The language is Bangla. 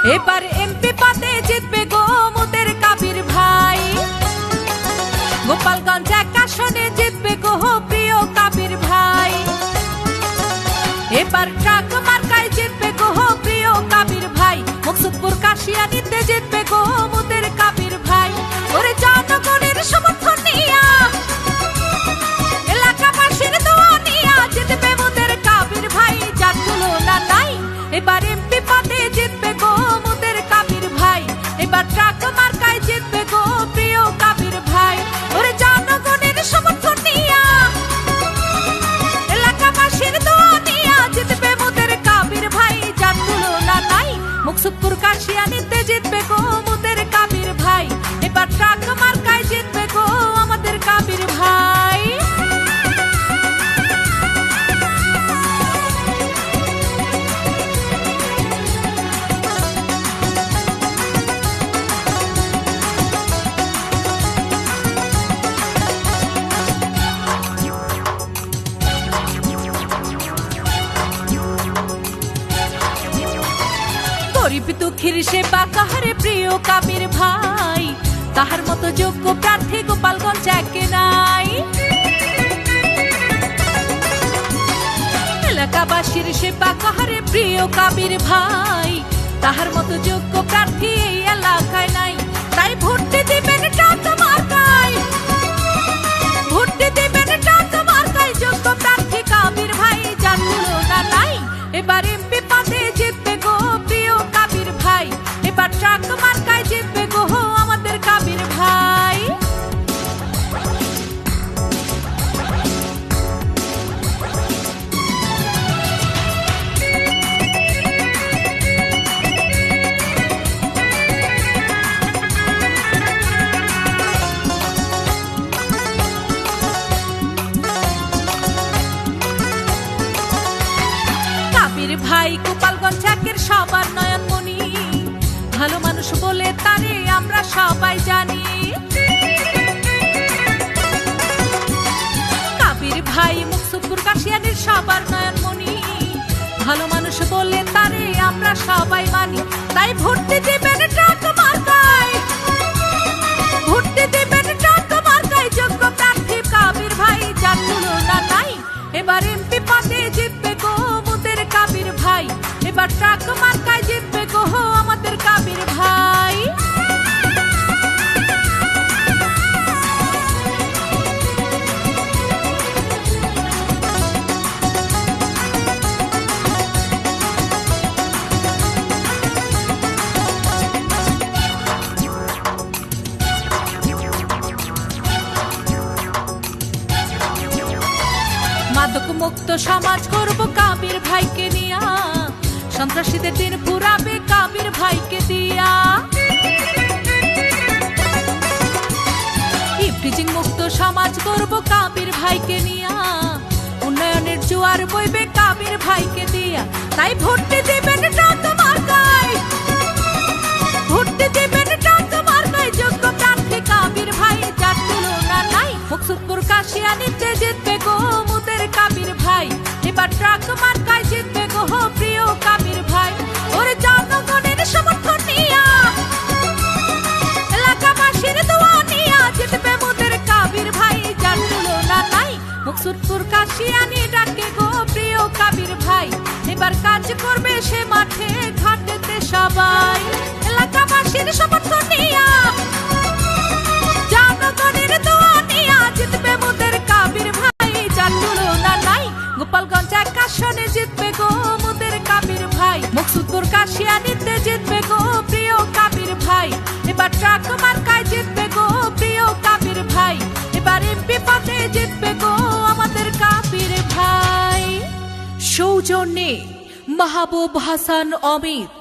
এবার এমপি পদে জিতবে গো মোদের কাবির ভাই। গোপালগঞ্জ এক আসনে জিতবে গো প্রিয় কাবির ভাই। এবার ট্রাক মার্কায় জিতবে গো প্রিয় কাবির ভাই। মুকসুদপুর কাশিয়ানীতে জিতবে গো মোদের কাবির ভাই। ওরে জনগণের সমর্থন নিয়া, এলাকাবাসীর দোয়া নিয়া জিতবে মোদের কাবির ভাই, যার তুলনা নাই। এবার এমপি পদে জিতবে গো মোদের কাবির ভাই। এবার ট্রাক মার্কায় জিতবে গো প্রিয় কাবির ভাই। ওরে জনগণের সমর্থন নিয়া, এলাকাবাসীর দোয়া নিয়া জিতবে মোদের কাবির ভাই, যার তুলনা নাই। মুকসুদপুর কাশিয়ানীতে জিতবে গো মোদের কাবির ভাই। এবার ট্রাক মার্কায় জিতবে গো আমাদের কাবির ভাই। গরিব দুঃখীর সেবা কাহারে প্রিয় কাবির ভাই। তাহার মতো যোগ্য প্রার্থী গোপালগঞ্জ একে নাই। এলাকাবাসীর সেবা কাহারে প্রিয় কাবির ভাই। তাহার মতো যোগ্য প্রার্থী এই এলাকায় নাই। তাই ভোট দিবেন ট্রাক মার্কায়, ভোট দিবেন ট্রাক মার্কায়, যোগ্য প্রার্থী কাবির ভাই, যার তুলনা নাই। এবার এমপি পদে জিতবে গো প্রিয় কাবির ভাই। এবার ট্রাক মার্কায় জিতবে গো আমাদের কাবির ভাই। কাবির ভাই গোপালগঞ্জ একের সবার নয়নমণি, ভালো মানুষ বলে তারে আমরা সবাই জানি। কাবির ভাই মুকসুদপুর কাশিয়ানীর সবার নয়নমণি, ভালো মানুষ বলে তারে আমরা সবাই মানি। তাই ভোট দিবেন ট্রাক মার্কায়, ভোট দিবেন ট্রাক মার্কায়, যোগ্য প্রার্থী কাবির ভাই, যার তুলনা নাই। এবার এমপি পদে জিতবে গো মোদের কাবির ভাই। এবার ট্রাক মার্কায় জিতবে গো আমাদের কাবির ভাই। মাদক মুক্ত সমাজ করব কাবির ভাইকে নিয়া, সন্ত্রাসীদের দিন পুরাবে কাবির ভাইকে দিয়া। ইফটিজিং মুক্ত সমাজ করব কাবির ভাইকে নিয়া, উন্নয়নের জোয়ার বইবে কাবির ভাইকে দিয়া। তাই ভোট দিবেন ট্রাক মার্কায়, ভোট দিবেন ট্রাক মার্কায়, যোগ্য প্রার্থী কাবির ভাই, যার তুলনা নাই। মুকসুদপুর কাশিয়ানীতে জিতবে গো মোদের কাবির ভাই। এবার ট্রাক মার্কায় জিতবে গো প্রিয় কাবির ভাই। ওরে জনগণের সমর্থন নিয়া, এলাকাবাসীর দোয়া নিয়া জিতবে মোদের কাবির ভাই, যার তুলনা নাই। মুকসুদপুর কাশিয়ানী ডাকে গো প্রিয় কাবির ভাই। এবার কাজ করবে সে মাঠে ঘাটেতে সবাই। এলাকাবাসীর সমর্থন নিয়া, জনগণের দোয়া নিয়া জিতবে মোদের কাবির ভাই, যার তুলনা নাই। গোপালগঞ্জ এক আসনে জিতবে গো মোদের কাবির ভাই। মুকসুদপুর কাশিয়ানীতে জিতবে গো প্রিয় কাবির ভাই। এবার ট্রাক মার্কায় জিতবে গো প্রিয় কাবির ভাই। এবার এমপি পদে জিতবে গো আমাদের কাবির ভাই। সৌজন্যে মাহবুব হাসান অমিত।